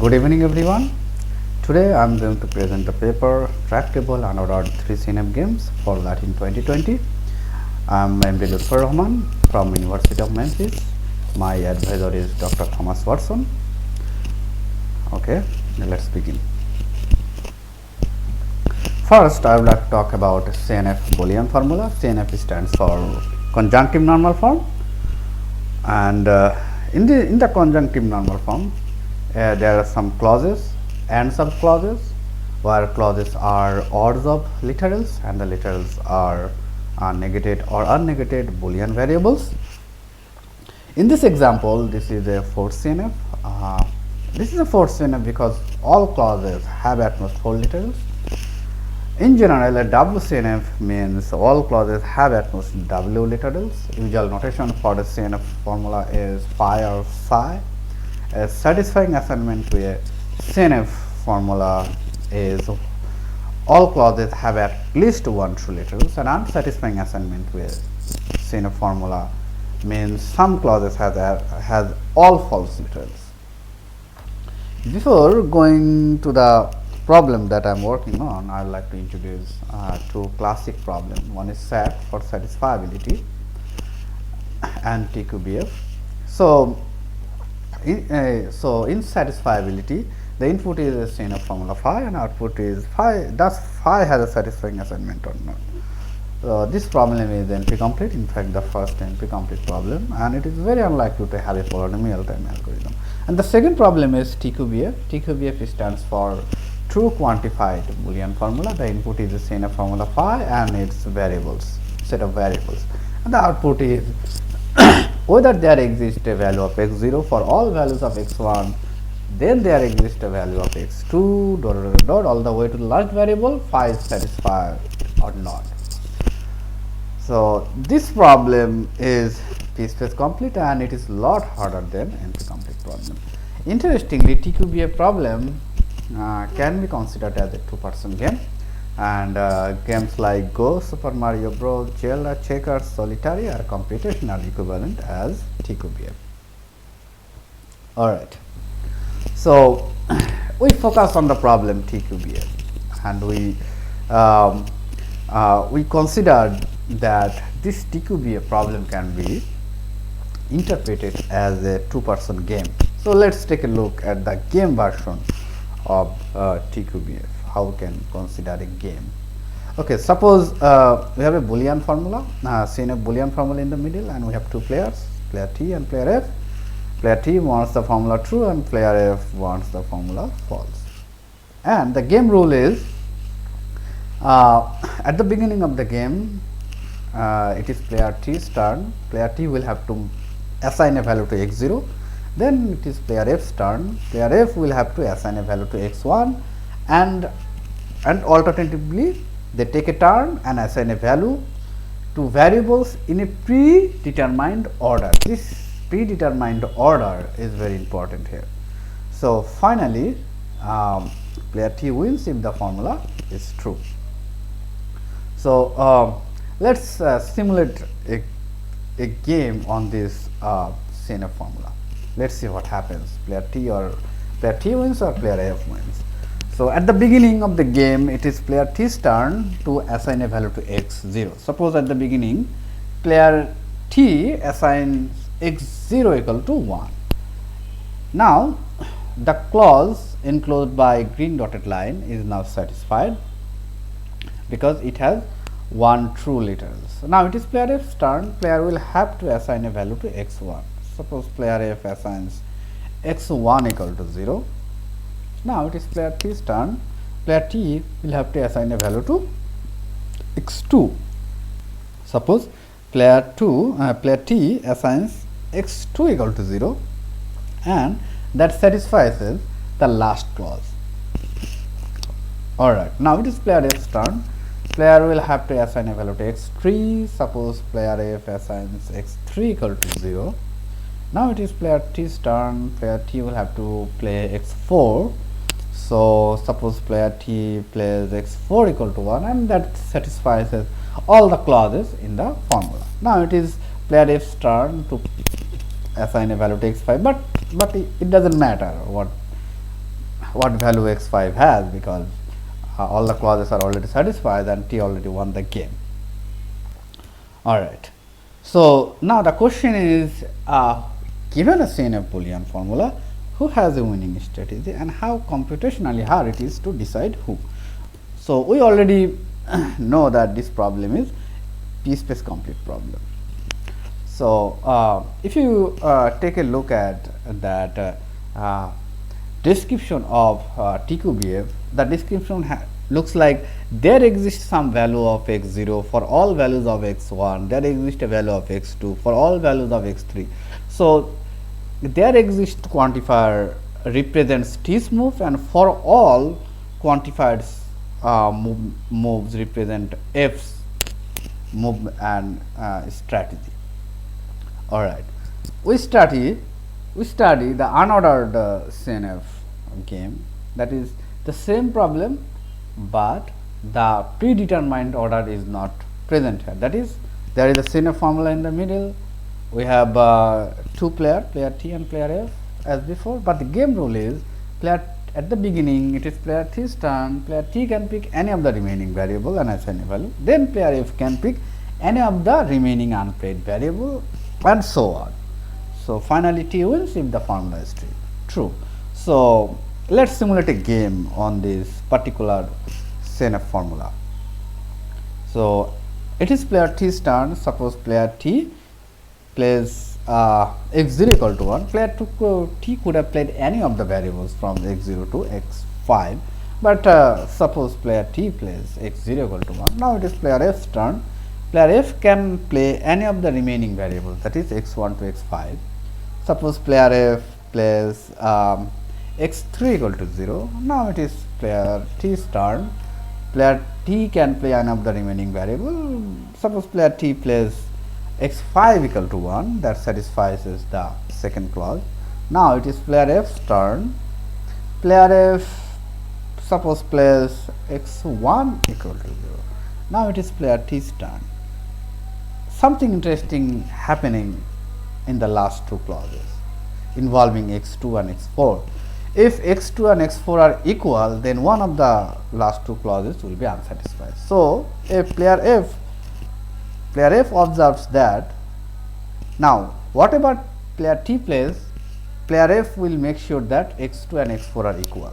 Good evening everyone. Today I am going to present the paper Tractable Unordered 3 CNF games for Latin 2020. I am MD Lutfar Rahman from University of Memphis. My advisor is Dr. Thomas Watson. Okay, let's begin. First, I would like to talk about CNF Boolean Formula. CNF stands for conjunctive normal form, and in the conjunctive normal form, there are some clauses and subclauses, where clauses are odds of literals and the literals are negated or unnegated Boolean variables. In this example, this is a fourth CNF. This is a fourth CNF because all clauses have at most 4 literals. In general, a WCNF means all clauses have at most W literals. Usual notation for the CNF formula is phi or psi. A satisfying assignment to a CNF formula is all clauses have at least 1 true literals. An unsatisfying assignment to a CNF formula means some clauses has all false literals. Before going to the problem that I am working on, I would like to introduce 2 classic problems. One is SAT for satisfiability and TQBF. So in satisfiability, the input is a CNF formula phi and output is phi. Does phi has a satisfying assignment or not? This problem is NP complete. In fact, the first NP complete problem, and it is very unlikely to have a polynomial time algorithm. And the second problem is TQBF. TQBF stands for true quantified Boolean formula. The input is a CNF formula phi and its variables, set of variables, and the output is whether there exists a value of x0 for all values of x1, then there exists a value of x2 dot, dot, dot, all the way to the last variable phi is satisfied or not. So this problem is p-space complete and it is a lot harder than NP complete problem. Interestingly, TQBA problem can be considered as a 2-person game, and games like Go, Super Mario Bros, Zelda, Checkers, Solitaire are computational equivalent as TQBF. Alright, so we focus on the problem TQBF, and we considered that this TQBF problem can be interpreted as a 2-person game. So let's take a look at the game version of TQBF. How we can consider a game. Okay, suppose we have a Boolean formula, CNF Boolean formula in the middle, and we have 2 players, player T and player F. Player T wants the formula true and player F wants the formula false. And the game rule is at the beginning of the game, it is player T's turn. Player T will have to assign a value to x0. Then it is player F's turn. Player F will have to assign a value to x1, and alternatively they take a turn and assign a value to variables in a predetermined order. This predetermined order is very important here. So finally, player T wins if the formula is true. So let's simulate a game on this CNF formula. Let's see what happens. Player T wins or player F wins. So at the beginning of the game, it is player T's turn to assign a value to x0. Suppose at the beginning, player T assigns x0 equal to 1. Now the clause enclosed by green dotted line is now satisfied because it has 1 true literals. So now it is player F's turn. Player will have to assign a value to x1. Suppose player F assigns x1 equal to 0. Now it is player T's turn. Player T will have to assign a value to x2. Suppose player T assigns x2 equal to 0, and that satisfies the last clause. Alright, now it is player F's turn. Player will have to assign a value to x3. Suppose player F assigns x3 equal to 0. Now it is player T's turn. Player T will have to play x4. So suppose player T plays x4 equal to 1, and that satisfies all the clauses in the formula. Now it is player F's turn to assign a value to x5, but it doesn't matter what what value x5 has, because all the clauses are already satisfied and T already won the game. Alright. So, now the question is, given a CNF Boolean formula, who has a winning strategy and how computationally hard it is to decide who. So, we already know that this problem is p-space complete problem. So, if you take a look at that description of TQBF, the description looks like there exists some value of x0 for all values of x1, there exists a value of x2 for all values of x3. So, there exists quantifier represents T's move, and for all quantified moves represent F's move and strategy. Alright, we study the unordered CNF game, that is the same problem, but the predetermined order is not present here. That is, there is a CNF formula in the middle, we have two players, player T and player F as before, but the game rule is player at the beginning it is player T's turn, player T can pick any of the remaining variable and assign a value, then player F can pick any of the remaining unplayed variable and so on. So, finally T wins if the formula is true. So, let us simulate a game on this particular CNF formula. So, it is player T's turn. Suppose player T plays x0 equal to 1, player T could have played any of the variables from x0 to x5, but suppose player T plays x0 equal to 1, now it is player F's turn. Player F can play any of the remaining variables, that is x1 to x5. Suppose player F plays x3 equal to 0, now it is player T's turn. Player T can play any of the remaining variable. Suppose player T plays x5 equal to 1, that satisfies the second clause. Now it is player F's turn. Player F suppose plays x1 equal to 0. Now it is player T's turn. Something interesting happening in the last two clauses involving x2 and x4. If x2 and x4 are equal, then one of the last two clauses will be unsatisfied. So, if player F observes that, now whatever player T plays, player F will make sure that x2 and x4 are equal.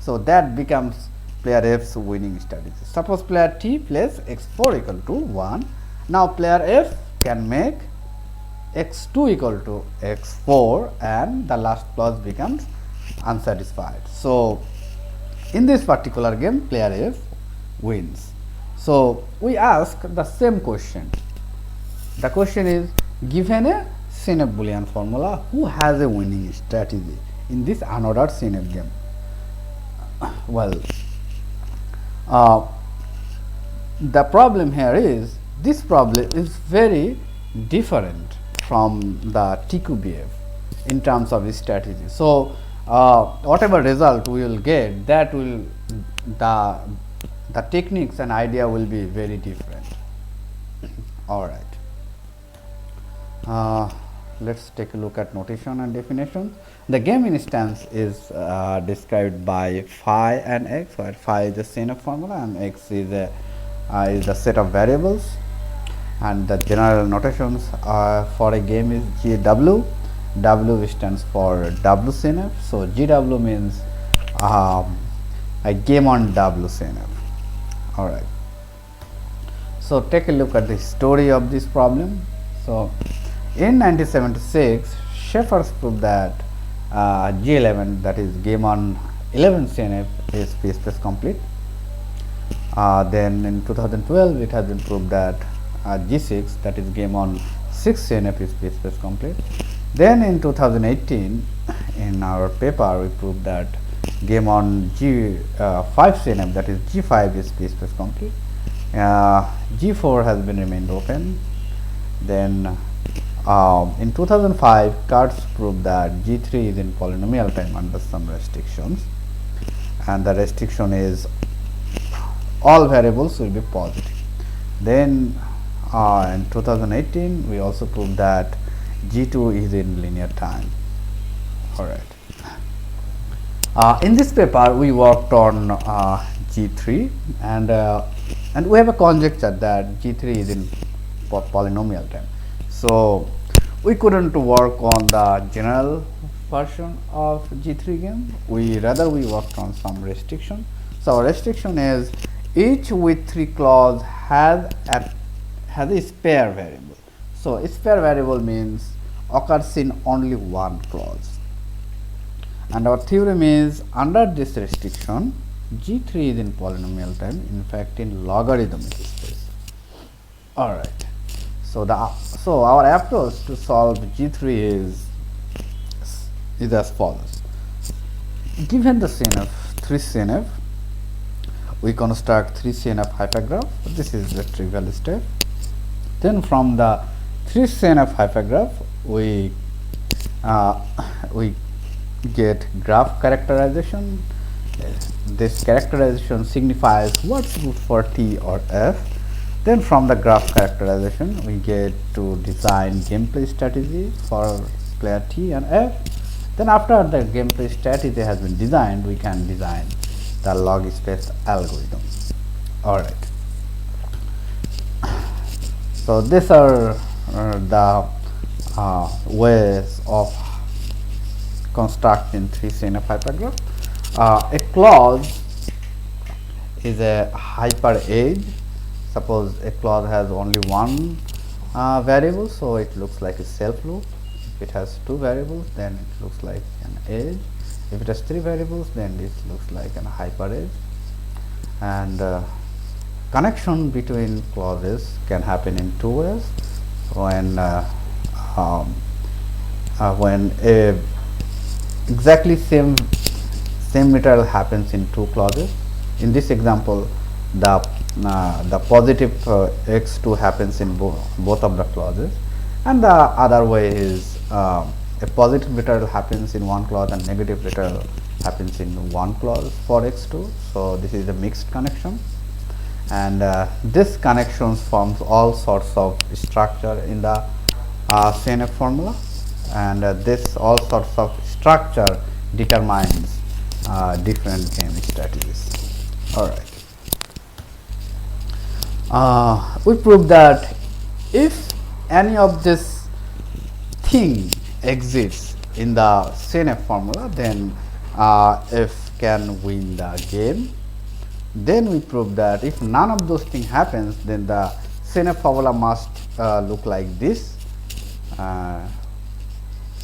So, that becomes player F's winning strategy. Suppose player T plays x4 equal to 1. Now, player F can make x2 equal to x4 and the last clause becomes unsatisfied. So, in this particular game player F wins. So, we ask the same question. The question is, given a CNF Boolean formula, who has a winning strategy in this unordered CNF game? Well, the problem here is, this problem is very different from the TQBF in terms of strategy. So, whatever result we will get, that will the techniques and idea will be very different. All right. Let's take a look at notation and definition. The game instance is described by phi and x, where phi is the CNF formula and x is the set of variables, and the general notations for a game is GW. W stands for W CNF. So, GW means a game on W CNF. Alright. So, take a look at the story of this problem. So, in 1976, Schaeffer's proved that G11, that is game on 11 CNF, is p-space complete. Then in 2012, it has been proved that G6, that is game on 6 CNF, is p-space complete. Then in 2018, in our paper, we proved that game on G5 CNF, that is G5, is p-space complete. G4 has been remained open. Then in 2005, Kurtz proved that G3 is in polynomial time under some restrictions, and the restriction is all variables will be positive. Then in 2018, we also proved that G2 is in linear time. All In this paper, we worked on G3, and we have a conjecture that G3 is in polynomial time. So we couldn't work on the general version of G3 game. We worked on some restriction. So our restriction is each with 3 clause has a spare variable. So a spare variable means occurs in only one clause. And our theorem is under this restriction G3 is in polynomial time, in fact in logarithmic space. Alright. So our approach to solve G3 is as follows. Given the CNF, 3 CNF, we construct 3 CNF hypergraph. This is the trivial step. Then from the 3 CNF hypergraph, we get graph characterization. This characterization signifies what's root for T or F. Then from the graph characterization, we get to design gameplay strategy for player T and F. Then after the gameplay strategy has been designed, we can design the log space algorithm. Alright. So these are the ways of constructing 3 CNF hypergraph. A clause is a hyper edge. Suppose a clause has only one variable, so it looks like a self loop. If it has 2 variables, then it looks like an edge. If it has 3 variables, then this looks like an hyper edge. And connection between clauses can happen in 2 ways. When a exactly same material happens in 2 clauses. In this example, the positive x2 happens in both of the clauses, and the other way is a positive literal happens in one clause and negative literal happens in one clause for x2. So this is a mixed connection, and this connections forms all sorts of structure in the CNF formula, and this all sorts of structure determines different game strategies. Alright. We prove that if any of this thing exists in the CNF formula, then F can win the game. Then we prove that if none of those things happens, then the CNF formula must look like this.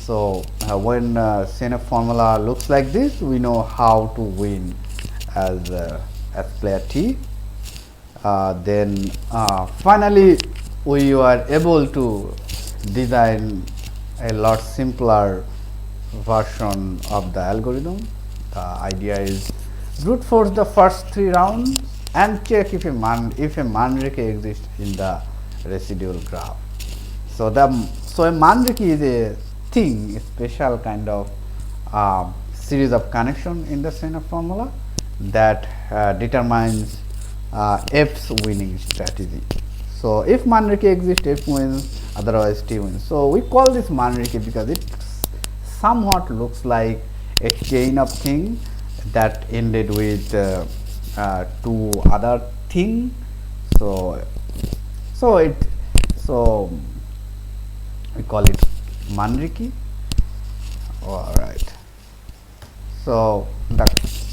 When CNF formula looks like this, we know how to win as player T. Then finally we are able to design a lot simpler version of the algorithm. The idea is brute force the first 3 rounds and check if a Mandrake exists in the residual graph. So a Mandrake is a thing, a special kind of series of connection in the CNF formula that determines F's winning strategy. So if Mandrake exists, F wins, otherwise T wins. So we call this Mandrake because it somewhat looks like a chain of things that ended with 2 other things. So we call it Mandrake. Alright. So the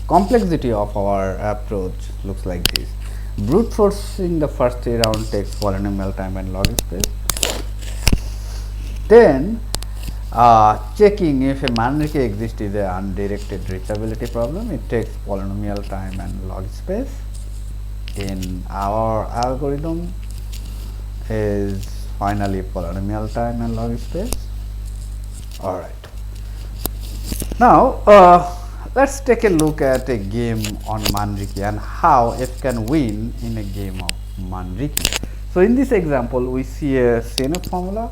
complexity of our approach looks like this. Brute forcing the first 3 rounds takes polynomial time and log space. Then checking if a Mandrake exists is an undirected reachability problem. It takes polynomial time and log space. In our algorithm is finally polynomial time and log space. Alright. Now let's take a look at a game on Mandrake and how F can win in a game of Mandrake. So in this example, we see a CNF formula,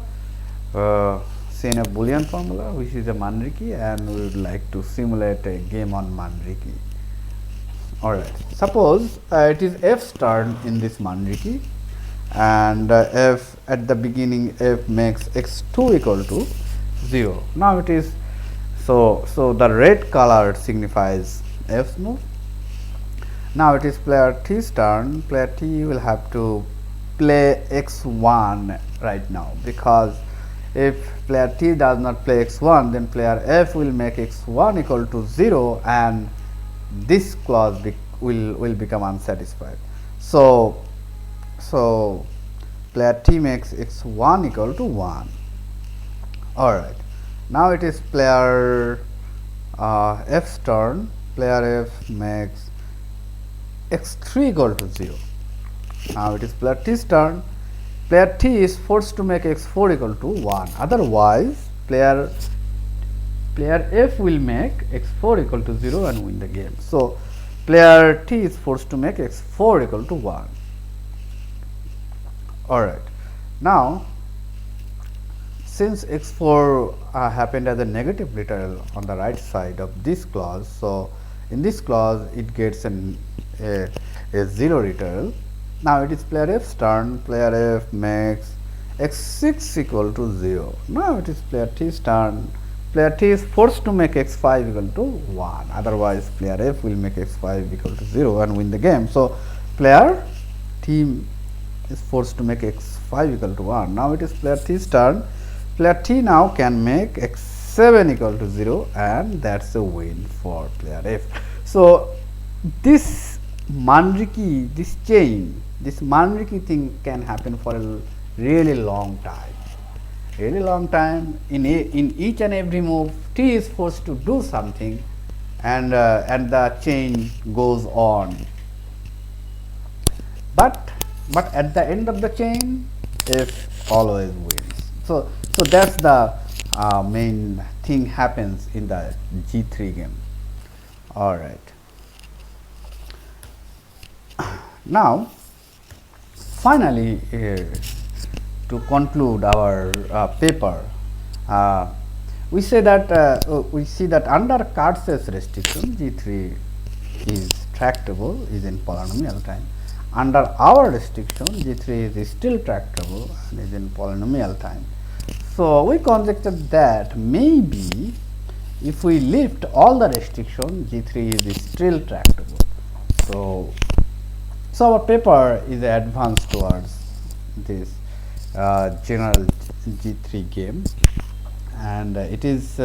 CNF Boolean Formula, which is a Mandrake, and we would like to simulate a game on Mandrake. Alright, suppose it is F's turn in this Mandrake, and F at the beginning F makes x2 equal to 0. Now it is So the red color signifies F's move. Now it is player T's turn. Player T will have to play x1 right now, because if player T does not play x1, then player F will make x1 equal to 0, and this clause will become unsatisfied. So player T makes x1 equal to 1. Alright, now it is player F's turn. Player F makes x3 equal to 0. Now it is player T's turn. Player T is forced to make x4 equal to 1. Otherwise, player F will make x4 equal to 0 and win the game. So player T is forced to make x4 equal to 1. Alright. Now, since x4 happened as a negative literal on the right side of this clause, so in this clause it gets a 0 literal. Now it is player F's turn. Player F makes x6 equal to 0. Now it is player T's turn. Player T is forced to make x5 equal to 1. Otherwise, player F will make x5 equal to 0 and win the game. So player T is forced to make x5 equal to 1. Now it is player T's turn. Player T now can make x7 equal to 0, and that's a win for player F. So this Manriki, this chain, this Manriki thing can happen for a really long time. Really long time. In each and every move, T is forced to do something, and the chain goes on. But at the end of the chain, F always wins. So that's the main thing happens in the G3 game. All right. Now, finally, to conclude our paper, we say that under Katz's restriction, G3 is tractable, is in polynomial time. Under our restriction, G3 is still tractable and is in polynomial time. So we conjectured that maybe if we lift all the restrictions, G3 is still tractable. So our paper is advanced towards this general G3 game, and it is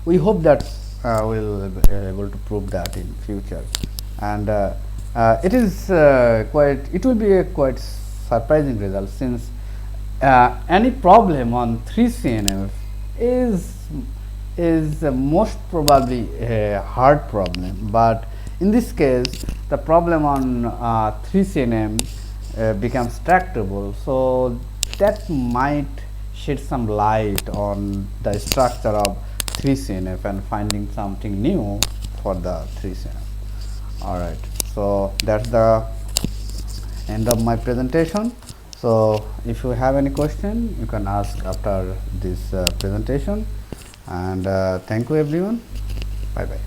we hope that we will be able to prove that in future, and it will be a quite surprising result, since any problem on 3 CNF is most probably a hard problem, but in this case the problem on 3 CNF becomes tractable. So that might shed some light on the structure of 3 CNF and finding something new for the 3 CNF. Alright, so that's the end of my presentation. So if you have any question, you can ask after this presentation, and thank you everyone. Bye bye.